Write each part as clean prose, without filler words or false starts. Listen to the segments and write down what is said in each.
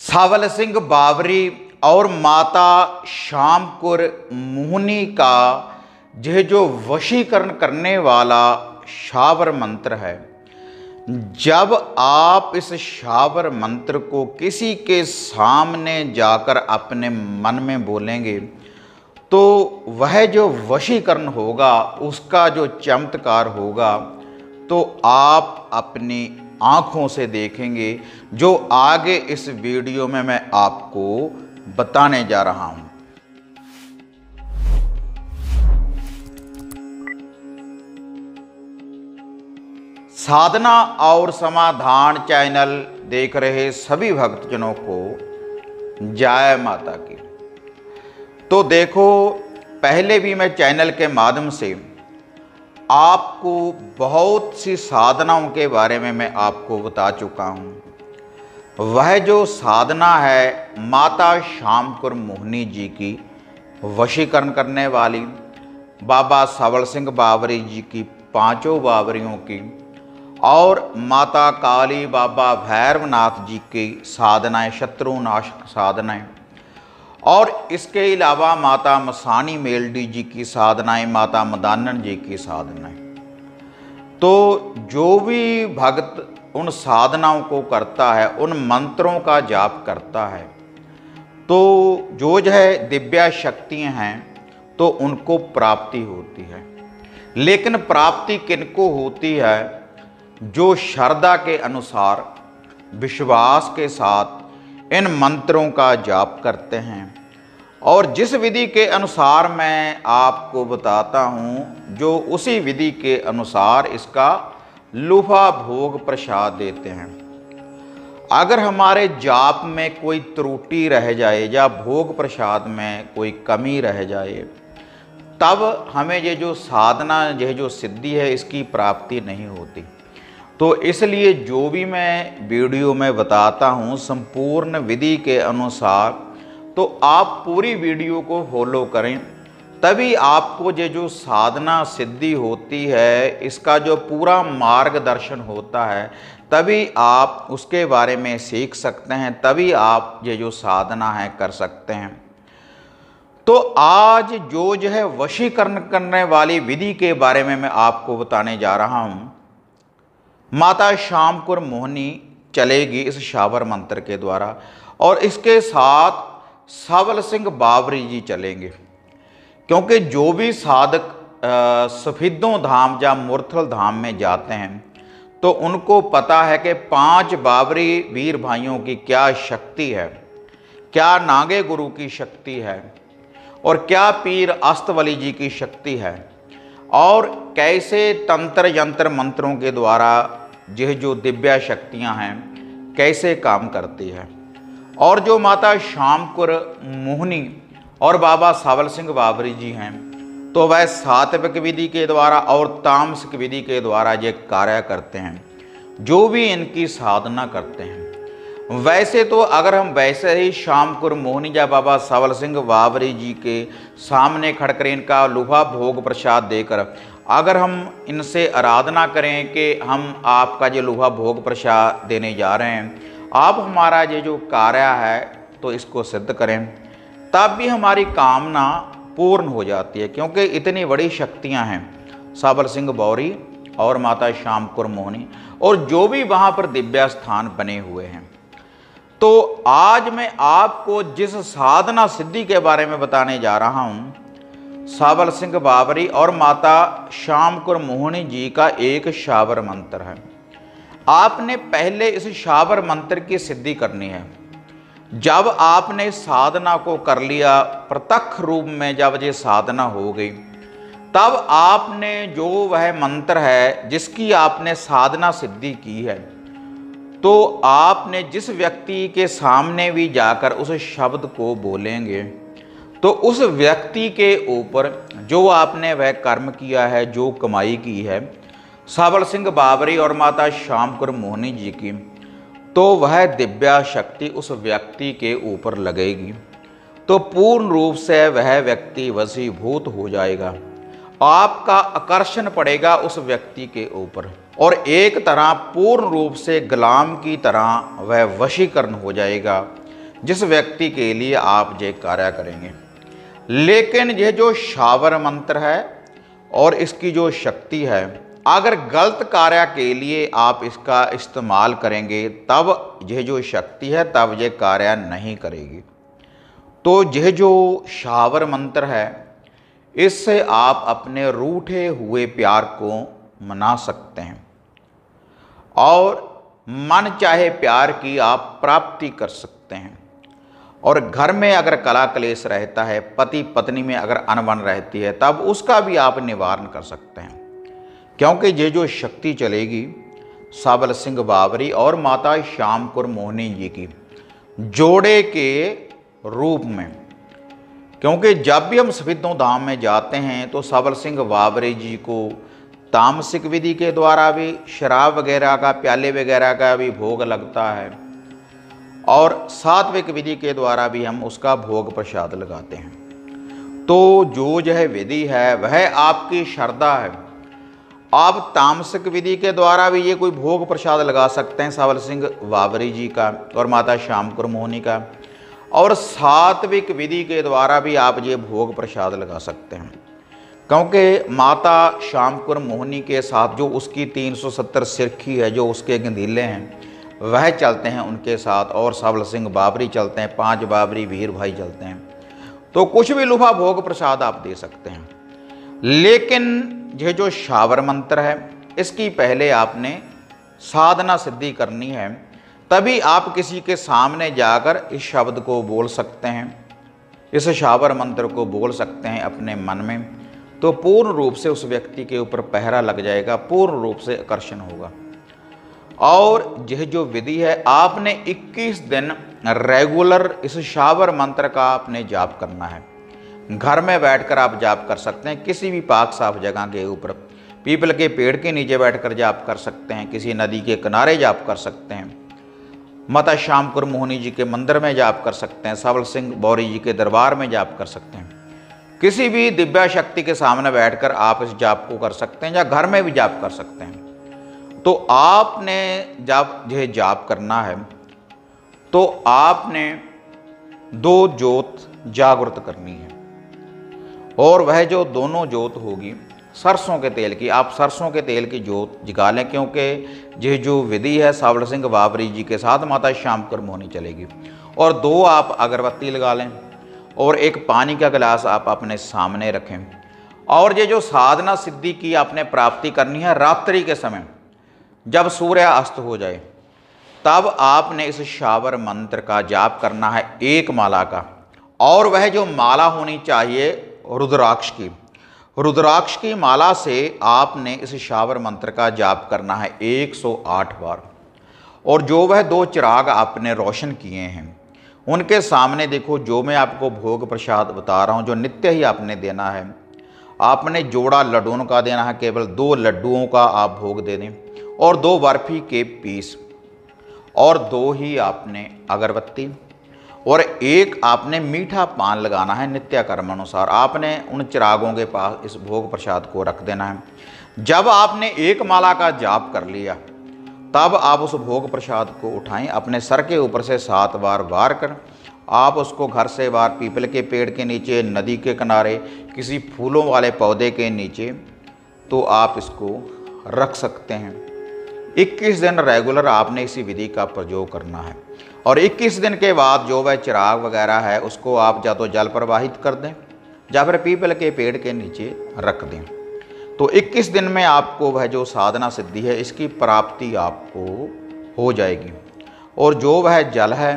सावल सिंह बावरी और माता श्यामकुर मोहनी का यह जो वशीकरण करने वाला शावर मंत्र है, जब आप इस शावर मंत्र को किसी के सामने जाकर अपने मन में बोलेंगे तो वह जो वशीकरण होगा, उसका जो चमत्कार होगा, तो आप अपनी आँखों से देखेंगे, जो आगे इस वीडियो में मैं आपको बताने जा रहा हूं। साधना और समाधान चैनल देख रहे सभी भक्तजनों को जय माता की। तो देखो, पहले भी मैं चैनल के माध्यम से आपको बहुत सी साधनाओं के बारे में मैं आपको बता चुका हूँ। वह जो साधना है माता श्यामकुर मोहनी जी की वशीकरण करने वाली, बाबा सावल सिंह बावरी जी की पांचों बावरियों की, और माता काली बाबा भैरवनाथ जी की साधनाएं, शत्रुनाशक साधनाएं, और इसके अलावा माता मसानी मेलडी जी की साधनाएं, माता मदानन जी की साधनाएं। तो जो भी भक्त उन साधनाओं को करता है, उन मंत्रों का जाप करता है, तो जो है दिव्या शक्तियां हैं, तो उनको प्राप्ति होती है। लेकिन प्राप्ति किनको होती है? जो श्रद्धा के अनुसार, विश्वास के साथ इन मंत्रों का जाप करते हैं। और जिस विधि के अनुसार मैं आपको बताता हूँ, जो उसी विधि के अनुसार इसका लुफा भोग प्रसाद देते हैं। अगर हमारे जाप में कोई त्रुटि रह जाए या भोग प्रसाद में कोई कमी रह जाए, तब हमें ये जो साधना, यह जो सिद्धि है, इसकी प्राप्ति नहीं होती। तो इसलिए जो भी मैं वीडियो में बताता हूँ संपूर्ण विधि के अनुसार, तो आप पूरी वीडियो को फॉलो करें, तभी आपको ये जो साधना सिद्धि होती है, इसका जो पूरा मार्गदर्शन होता है, तभी आप उसके बारे में सीख सकते हैं, तभी आप ये जो साधना है कर सकते हैं। तो आज जो है वशीकरण करने वाली विधि के बारे में मैं आपको बताने जा रहा हूँ। माता श्यामकुर मोहनी चलेगी इस शावर मंत्र के द्वारा, और इसके साथ सावल सिंह बावरी जी चलेंगे। क्योंकि जो भी साधक सफिद्दों धाम या मूर्थल धाम में जाते हैं, तो उनको पता है कि 5 बावरी वीर भाइयों की क्या शक्ति है, क्या नागे गुरु की शक्ति है, और क्या पीर अस्तवली जी की शक्ति है, और कैसे तंत्र यंत्र मंत्रों के द्वारा यह जो दिव्या शक्तियां हैं कैसे काम करती है। और जो माता श्यामकुर मोहनी और बाबा सावल सिंह बावरी जी हैं, तो वह सात्विक विधि के द्वारा और तामसिक विधि के द्वारा ये कार्य करते हैं, जो भी इनकी साधना करते हैं। वैसे तो अगर हम वैसे ही श्यामकुर मोहनी या बाबा सावल सिंह बावरी जी के सामने खड़कर इनका लुभा भोग प्रसाद देकर अगर हम इनसे आराधना करें कि हम आपका ये लुभा भोग प्रसाद देने जा रहे हैं, आप हमारा ये जो कार्य है तो इसको सिद्ध करें, तब भी हमारी कामना पूर्ण हो जाती है। क्योंकि इतनी बड़ी शक्तियां हैं सावल सिंह बावरी और माता श्यामकुर मोहनी, और जो भी वहाँ पर दिव्या स्थान बने हुए हैं। तो आज मैं आपको जिस साधना सिद्धि के बारे में बताने जा रहा हूँ, सावल सिंह बावरी और माता श्यामकुर मोहनी जी का एक शावर मंत्र है। आपने पहले इस शावर मंत्र की सिद्धि करनी है। जब आपने साधना को कर लिया, प्रत्यक्ष रूप में जब ये साधना हो गई, तब आपने जो वह मंत्र है जिसकी आपने साधना सिद्धि की है, तो आपने जिस व्यक्ति के सामने भी जाकर उस शब्द को बोलेंगे, तो उस व्यक्ति के ऊपर जो आपने वह कर्म किया है, जो कमाई की है सावल सिंह बावरी और माता श्यामकुर मोहनी जी की, तो वह दिव्या शक्ति उस व्यक्ति के ऊपर लगेगी। तो पूर्ण रूप से वह व्यक्ति वशीभूत हो जाएगा, आपका आकर्षण पड़ेगा उस व्यक्ति के ऊपर, और एक तरह पूर्ण रूप से गुलाम की तरह वह वशीकरण हो जाएगा। जिस व्यक्ति के लिए आप ये कार्य करेंगे। लेकिन यह जो शावर मंत्र है और इसकी जो शक्ति है, अगर गलत कार्य के लिए आप इसका इस्तेमाल करेंगे तब यह जो शक्ति है तब यह कार्य नहीं करेगी। तो यह जो शावर मंत्र है, इससे आप अपने रूठे हुए प्यार को मना सकते हैं और मन चाहे प्यार की आप प्राप्ति कर सकते हैं। और घर में अगर कला कलेश रहता है, पति पत्नी में अगर अनबन रहती है, तब उसका भी आप निवारण कर सकते हैं। क्योंकि ये जो शक्ति चलेगी साबल सिंह बावरी और माता श्याम कौर मोहिनी जी की जोड़े के रूप में। क्योंकि जब भी हम सफेदों धाम में जाते हैं तो साबल सिंह बावरी जी को तामसिक विधि के द्वारा भी शराब वगैरह का, प्याले वगैरह का भी भोग लगता है और सात्विक विधि के द्वारा भी हम उसका भोग प्रसाद लगाते हैं। तो जो यह विधि है वह आपकी श्रद्धा है। आप तामसिक विधि के द्वारा भी ये कोई भोग प्रसाद लगा सकते हैं साबल सिंह बावरी जी का और माता श्याम कौर मोहिनी का, और सात्विक विधि के द्वारा भी आप ये भोग प्रसाद लगा सकते हैं। क्योंकि माता श्याम कौर मोहिनी के साथ जो उसकी 370 सिरखी है, जो उसके गंधीले हैं, वह चलते हैं उनके साथ, और साबल सिंह बावरी चलते हैं, 5 बावरी वीर भाई चलते हैं। तो कुछ भी लुभा भोग प्रसाद आप दे सकते हैं। लेकिन यह जो शावर मंत्र है, इसकी पहले आपने साधना सिद्धि करनी है, तभी आप किसी के सामने जाकर इस शब्द को बोल सकते हैं, इस शावर मंत्र को बोल सकते हैं अपने मन में। तो पूर्ण रूप से उस व्यक्ति के ऊपर पहरा लग जाएगा, पूर्ण रूप से आकर्षण होगा। और यह जो विधि है, आपने 21 दिन रेगुलर इस शावर मंत्र का आपने जाप करना है। घर में बैठकर आप जाप कर सकते हैं, किसी भी पाक साफ जगह के ऊपर, पीपल के पेड़ के नीचे बैठकर जाप कर सकते हैं, किसी नदी के किनारे जाप कर सकते हैं, माता श्याम कौर मोहिनी जी के मंदिर में जाप कर सकते हैं, साबल सिंह बावरी जी के दरबार में जाप कर सकते हैं। किसी भी दिव्या शक्ति के सामने बैठकर आप इस जाप को कर सकते हैं, या घर में भी जाप कर सकते हैं। तो आपने जब यह जाप करना है तो आपने 2 ज्योत जागृत करनी है, और वह जो दोनों ज्योत होगी सरसों के तेल की। आप सरसों के तेल की ज्योत जगा लें, क्योंकि यह जो विधि है साबल सिंह बावरी जी के साथ माता श्याम कौर मोहिनी चलेगी। और 2 आप अगरबत्ती लगा लें, और एक पानी का गिलास आप अपने सामने रखें। और ये जो साधना सिद्धि की आपने प्राप्ति करनी है, रात्रि के समय जब सूर्य अस्त हो जाए, तब आपने इस शावर मंत्र का जाप करना है 1 माला का। और वह जो माला होनी चाहिए रुद्राक्ष की, रुद्राक्ष की माला से आपने इस शावर मंत्र का जाप करना है 108 बार। और जो वह 2 चिराग आपने रोशन किए हैं, उनके सामने देखो, जो मैं आपको भोग प्रसाद बता रहा हूँ, जो नित्य ही आपने देना है, आपने जोड़ा लड्डुओं का देना है, केवल 2 लड्डुओं का आप भोग दे दें, और 2 बर्फी के पीस, और 2 ही आपने अगरबत्ती, और 1 आपने मीठा पान लगाना है नित्य कर्म अनुसार। आपने उन चिरागों के पास इस भोग प्रसाद को रख देना है। जब आपने 1 माला का जाप कर लिया, तब आप उस भोग प्रसाद को उठाएं, अपने सर के ऊपर से 7 बार वार कर आप उसको घर से बाहर, पीपल के पेड़ के नीचे, नदी के किनारे, किसी फूलों वाले पौधे के नीचे, तो आप इसको रख सकते हैं। 21 दिन रेगुलर आपने इसी विधि का प्रयोग करना है। और 21 दिन के बाद जो वह चिराग वगैरह है, उसको आप या तो जल प्रवाहित कर दें, या फिर पीपल के पेड़ के नीचे रख दें। तो 21 दिन में आपको वह जो साधना सिद्धि है, इसकी प्राप्ति आपको हो जाएगी। और जो वह जल है,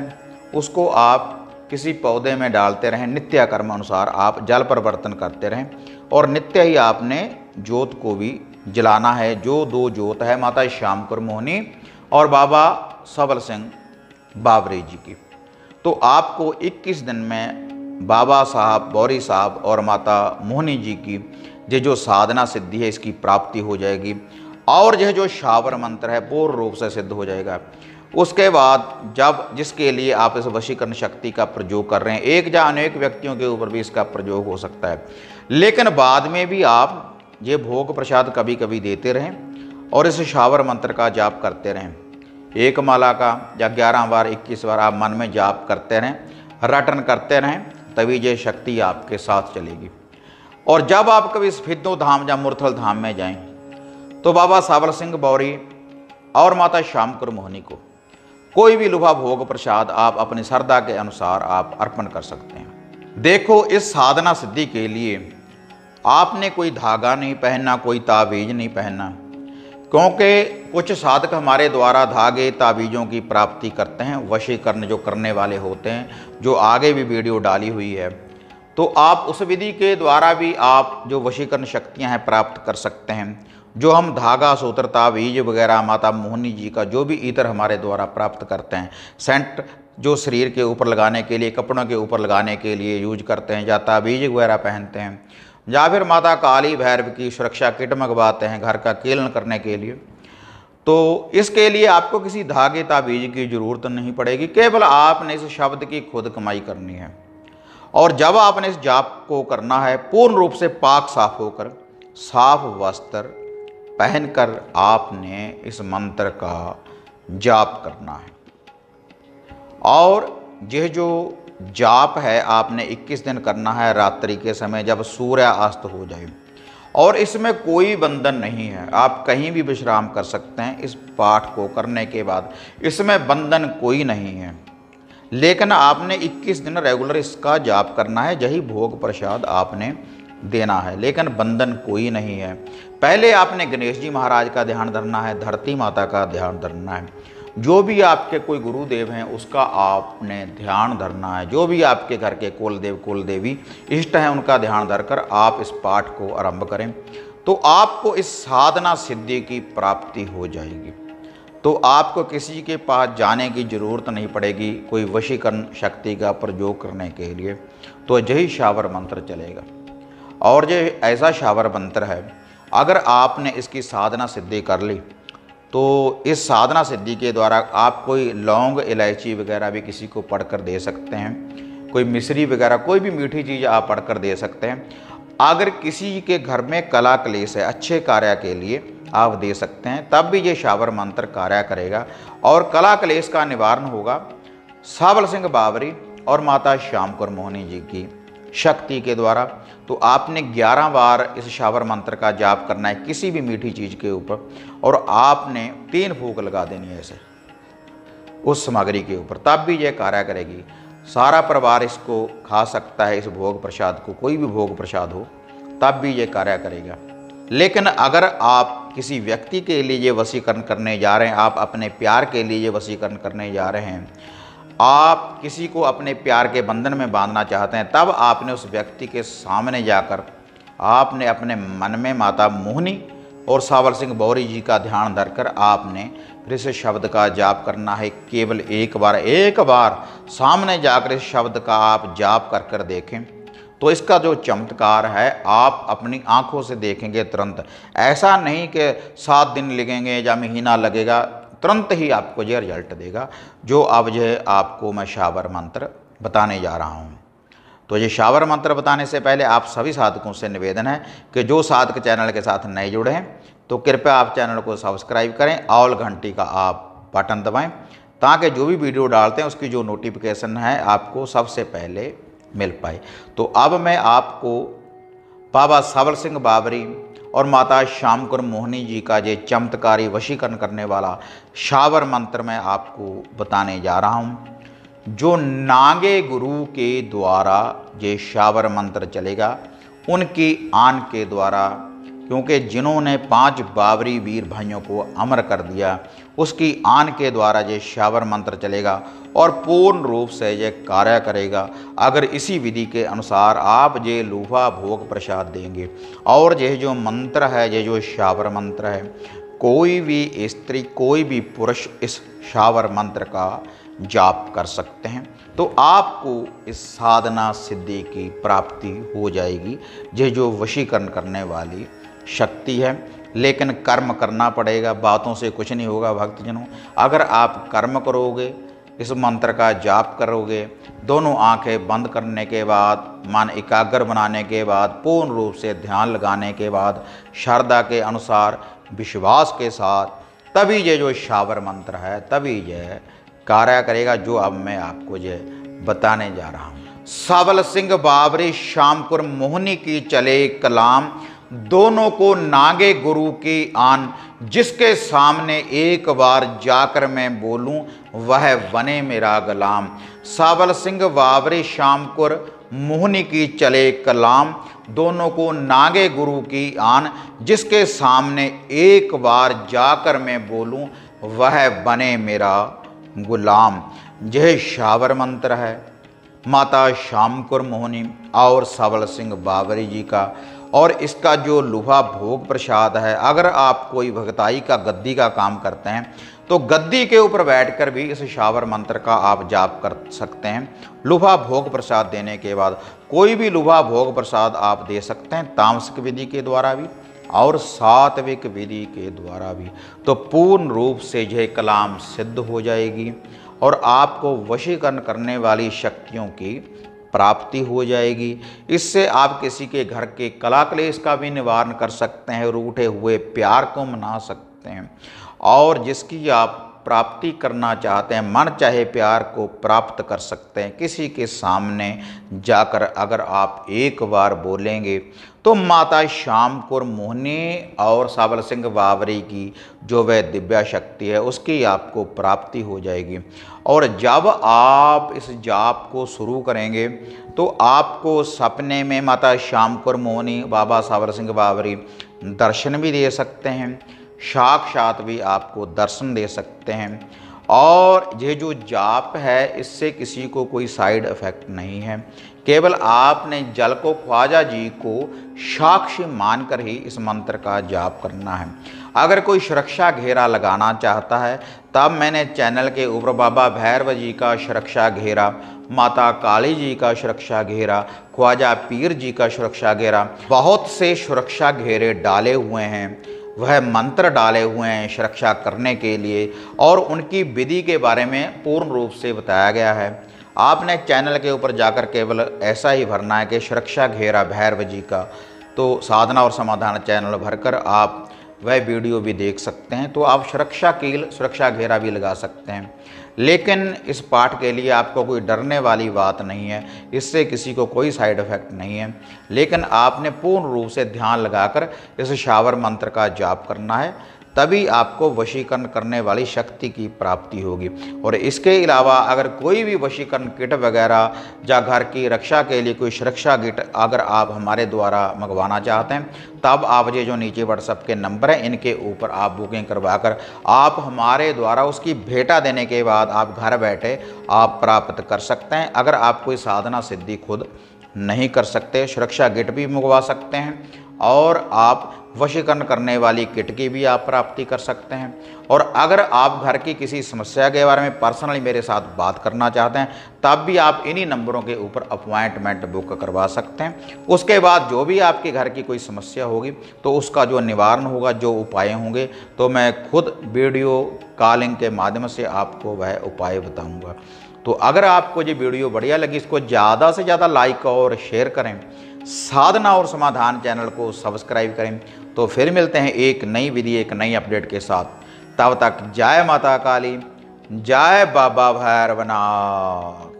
उसको आप किसी पौधे में डालते रहें, नित्य कर्म अनुसार आप जल परिवर्तन करते रहें। और नित्य ही आपने ज्योत को भी जलाना है, जो 2 ज्योत है माता श्याम कौर मोहिनी और बाबा साबल सिंह बावरी जी की। तो आपको 21 दिन में बाबा साहब, बावरी साहब और माता मोहिनी जी की ये जो साधना सिद्धि है, इसकी प्राप्ति हो जाएगी। और यह जो शावर मंत्र है पूर्ण रूप से सिद्ध हो जाएगा। उसके बाद जब जिसके लिए आप इस वशीकरण शक्ति का प्रयोग कर रहे हैं, एक या अनेक व्यक्तियों के ऊपर भी इसका प्रयोग हो सकता है, लेकिन बाद में भी आप ये भोग प्रसाद कभी कभी देते रहें और इस शावर मंत्र का जाप करते रहें। एक माला का या 11 बार 21 बार आप मन में जाप करते रहें, रटन करते रहें, तभी ये शक्ति आपके साथ चलेगी। और जब आप कभी सिद्धो धाम या मूर्थल धाम में जाएं तो बाबा सावल सिंह बौरी और माता श्यामकुर मोहिनी को कोई भी लुभा भोग प्रसाद आप अपनी श्रद्धा के अनुसार आप अर्पण कर सकते हैं। देखो, इस साधना सिद्धि के लिए आपने कोई धागा नहीं पहनना, कोई ताबीज नहीं पहनना, क्योंकि कुछ साधक हमारे द्वारा धागे ताबीज़ों की प्राप्ति करते हैं, वशीकरण जो करने वाले होते हैं, जो आगे भी वीडियो डाली हुई है। तो आप उस विधि के द्वारा भी आप जो वशीकरण शक्तियां हैं प्राप्त कर सकते हैं। जो हम धागा, सूत्र, ताबीज वगैरह माता मोहिनी जी का जो भी इत्र हमारे द्वारा प्राप्त करते हैं, सेंट जो शरीर के ऊपर लगाने के लिए, कपड़ों के ऊपर लगाने के लिए यूज करते हैं, या ताबीज वगैरह पहनते हैं, या फिर माता काली भैरव की सुरक्षा किट मंगवाते हैं घर का कीलन करने के लिए, तो इसके लिए आपको किसी धागे ताबीज की जरूरत नहीं पड़ेगी। केवल आपने इस शब्द की खुद कमाई करनी है। और जब आपने इस जाप को करना है, पूर्ण रूप से पाक साफ होकर, साफ वस्त्र पहनकर आपने इस मंत्र का जाप करना है। और यह जो जाप है आपने 21 दिन करना है, रात्रि के समय जब सूर्य अस्त हो जाए। और इसमें कोई बंधन नहीं है, आप कहीं भी विश्राम कर सकते हैं इस पाठ को करने के बाद, इसमें बंधन कोई नहीं है। लेकिन आपने 21 दिन रेगुलर इसका जाप करना है, यही भोग प्रसाद आपने देना है, लेकिन बंधन कोई नहीं है। पहले आपने गणेश जी महाराज का ध्यान धरना है, धरती माता का ध्यान धरना है, जो भी आपके कोई गुरुदेव हैं उसका आपने ध्यान धरना है, जो भी आपके घर के कुलदेव कुलदेवी इष्ट हैं उनका ध्यान धरकर आप इस पाठ को आरंभ करें, तो आपको इस साधना सिद्धि की प्राप्ति हो जाएगी। तो आपको किसी के पास जाने की ज़रूरत नहीं पड़ेगी कोई वशीकरण शक्ति का प्रयोग करने के लिए। तो यही शावर मंत्र चलेगा। और ये ऐसा शावर मंत्र है, अगर आपने इसकी साधना सिद्धि कर ली तो इस साधना सिद्धि के द्वारा आप कोई लौंग, इलायची वगैरह भी किसी को पढ़कर दे सकते हैं, कोई मिश्री वगैरह कोई भी मीठी चीज़ आप पढ़कर दे सकते हैं। अगर किसी के घर में कला क्लेश है, अच्छे कार्य के लिए आप दे सकते हैं, तब भी ये शावर मंत्र कार्य करेगा और कला क्लेश का निवारण होगा। सावल सिंह बावरी और माता श्यामकुर मोहिनी जी की शक्ति के द्वारा। तो आपने 11 बार इस शावर मंत्र का जाप करना है किसी भी मीठी चीज़ के ऊपर, और आपने 3 फूंक लगा देनी है ऐसे उस सामग्री के ऊपर, तब भी यह कार्य करेगी। सारा परिवार इसको खा सकता है, इस भोग प्रसाद को, कोई भी भोग प्रसाद हो तब भी ये कार्य करेगा। लेकिन अगर आप किसी व्यक्ति के लिए ये वशीकरण करने जा रहे हैं, आप अपने प्यार के लिए ये वशीकरण करने जा रहे हैं, आप किसी को अपने प्यार के बंधन में बांधना चाहते हैं, तब आपने उस व्यक्ति के सामने जाकर आपने अपने मन में माता मोहिनी और सावल सिंह बौरी जी का ध्यान धरकर आपने फिर इस शब्द का जाप करना है। केवल एक बार सामने जाकर इस शब्द का आप जाप कर कर देखें तो इसका जो चमत्कार है आप अपनी आंखों से देखेंगे तुरंत। ऐसा नहीं कि 7 दिन लगेंगे या महीना लगेगा, तुरंत ही आपको यह रिजल्ट देगा जो अब यह आपको मैं शावर मंत्र बताने जा रहा हूँ। तो ये शावर मंत्र बताने से पहले आप सभी साधकों से निवेदन है कि जो साधक चैनल के साथ नए जुड़े हैं तो कृपया आप चैनल को सब्सक्राइब करें, ऑल घंटी का आप बटन दबाएं, ताकि जो भी वीडियो डालते हैं उसकी जो नोटिफिकेशन है आपको सबसे पहले मिल पाए। तो अब मैं आपको बाबा सावल सिंह बावरी और माता श्यामकुर मोहिनी जी का ये चमत्कारी वशीकरण करने वाला शावर मंत्र मैं आपको बताने जा रहा हूँ, जो नागे गुरु के द्वारा ये शावर मंत्र चलेगा, उनकी आन के द्वारा, क्योंकि जिन्होंने 5 बावरी वीर भाइयों को अमर कर दिया उसकी आन के द्वारा ये शावर मंत्र चलेगा और पूर्ण रूप से ये कार्य करेगा। अगर इसी विधि के अनुसार आप ये लूफा भोग प्रसाद देंगे और ये जो मंत्र है, ये जो शावर मंत्र है, कोई भी स्त्री कोई भी पुरुष इस शावर मंत्र का जाप कर सकते हैं, तो आपको इस साधना सिद्धि की प्राप्ति हो जाएगी। ये जो वशीकरण करने वाली शक्ति है, लेकिन कर्म करना पड़ेगा, बातों से कुछ नहीं होगा भक्तजनों। अगर आप कर्म करोगे, इस मंत्र का जाप करोगे, दोनों आंखें बंद करने के बाद, मन एकाग्र बनाने के बाद, पूर्ण रूप से ध्यान लगाने के बाद, श्रद्धा के अनुसार, विश्वास के साथ तभी ये जो शावर मंत्र है तभी ये कार्य करेगा, जो अब मैं आपको ये बताने जा रहा हूँ। साबल सिंह बाबरी श्यामपुर मोहनी की चले कलाम, दोनों को नागे गुरु की आन, जिसके सामने एक बार जाकर मैं बोलूं वह बने मेरा गुलाम। साबल सिंह बाबरी श्यामपुर मोहनी की चले कलाम, दोनों को नागे गुरु की आन, जिसके सामने एक बार जाकर मैं बोलूं वह बने मेरा गुलाम। यह शावर मंत्र है माता श्यामपुर मोहनी और साबल सिंह बाबरी जी का। और इसका जो लुहा भोग प्रसाद है, अगर आप कोई भगताई का गद्दी का काम करते हैं तो गद्दी के ऊपर बैठकर भी इस शावर मंत्र का आप जाप कर सकते हैं। लुहा भोग प्रसाद देने के बाद कोई भी लुहा भोग प्रसाद आप दे सकते हैं, तामसिक विधि के द्वारा भी और सात्विक विधि के द्वारा भी, तो पूर्ण रूप से यह कलाम सिद्ध हो जाएगी और आपको वशीकरण करने वाली शक्तियों की प्राप्ति हो जाएगी। इससे आप किसी के घर के कला क्लेश का भी निवारण कर सकते हैं, रूठे हुए प्यार को मना सकते हैं और जिसकी आप प्राप्ति करना चाहते हैं, मन चाहे प्यार को प्राप्त कर सकते हैं। किसी के सामने जाकर अगर आप एक बार बोलेंगे तो माता श्यामपुर मोहनी और साबल सिंह बाबरी की जो वह दिव्या शक्ति है उसकी आपको प्राप्ति हो जाएगी। और जब आप इस जाप को शुरू करेंगे तो आपको सपने में माता श्यामपुर मोहनी बाबा साबल सिंह बाबरी दर्शन भी दे सकते हैं, साक्षात भी आपको दर्शन दे सकते हैं। और ये जो जाप है इससे किसी को कोई साइड इफ़ेक्ट नहीं है, केवल आपने जल को ख्वाजा जी को साक्षी मानकर ही इस मंत्र का जाप करना है। अगर कोई सुरक्षा घेरा लगाना चाहता है तब मैंने चैनल के ऊपर बाबा भैरव जी का सुरक्षा घेरा, माता काली जी का सुरक्षा घेरा, ख्वाजा पीर जी का सुरक्षा घेरा, बहुत से सुरक्षा घेरे डाले हुए हैं, वह मंत्र डाले हुए हैं सुरक्षा करने के लिए और उनकी विधि के बारे में पूर्ण रूप से बताया गया है। आपने चैनल के ऊपर जाकर केवल ऐसा ही भरना है कि सुरक्षा घेरा भैरव जी का, तो साधना और समाधान चैनल भरकर आप वह वीडियो भी देख सकते हैं। तो आप सुरक्षा कील सुरक्षा घेरा भी लगा सकते हैं, लेकिन इस पाठ के लिए आपको कोई डरने वाली बात नहीं है, इससे किसी को कोई साइड इफ़ेक्ट नहीं है। लेकिन आपने पूर्ण रूप से ध्यान लगाकर इस शावर मंत्र का जाप करना है, तभी आपको वशीकरण करने वाली शक्ति की प्राप्ति होगी। और इसके अलावा अगर कोई भी वशीकरण किट वगैरह या घर की रक्षा के लिए कोई सुरक्षा किट अगर आप हमारे द्वारा मंगवाना चाहते हैं तब आप ये जो नीचे व्हाट्सएप के नंबर हैं इनके ऊपर आप बुकिंग करवाकर आप हमारे द्वारा उसकी भेंटा देने के बाद आप घर बैठे आप प्राप्त कर सकते हैं। अगर आप कोई साधना सिद्धि खुद नहीं कर सकते, सुरक्षा किट भी मंगवा सकते हैं और आप वशीकरण करने वाली किट की भी आप प्राप्ति कर सकते हैं। और अगर आप घर की किसी समस्या के बारे में पर्सनली मेरे साथ बात करना चाहते हैं तब भी आप इन्हीं नंबरों के ऊपर अपॉइंटमेंट बुक करवा सकते हैं। उसके बाद जो भी आपके घर की कोई समस्या होगी तो उसका जो निवारण होगा, जो उपाय होंगे, तो मैं खुद वीडियो कॉलिंग के माध्यम से आपको वह उपाय बताऊँगा। तो अगर आपको ये वीडियो बढ़िया लगी इसको ज़्यादा से ज़्यादा लाइक और शेयर करें, साधना और समाधान चैनल को सब्सक्राइब करें। तो फिर मिलते हैं एक नई विधि एक नई अपडेट के साथ। तब तक जय माता काली, जय बाबा भैरवनाथ।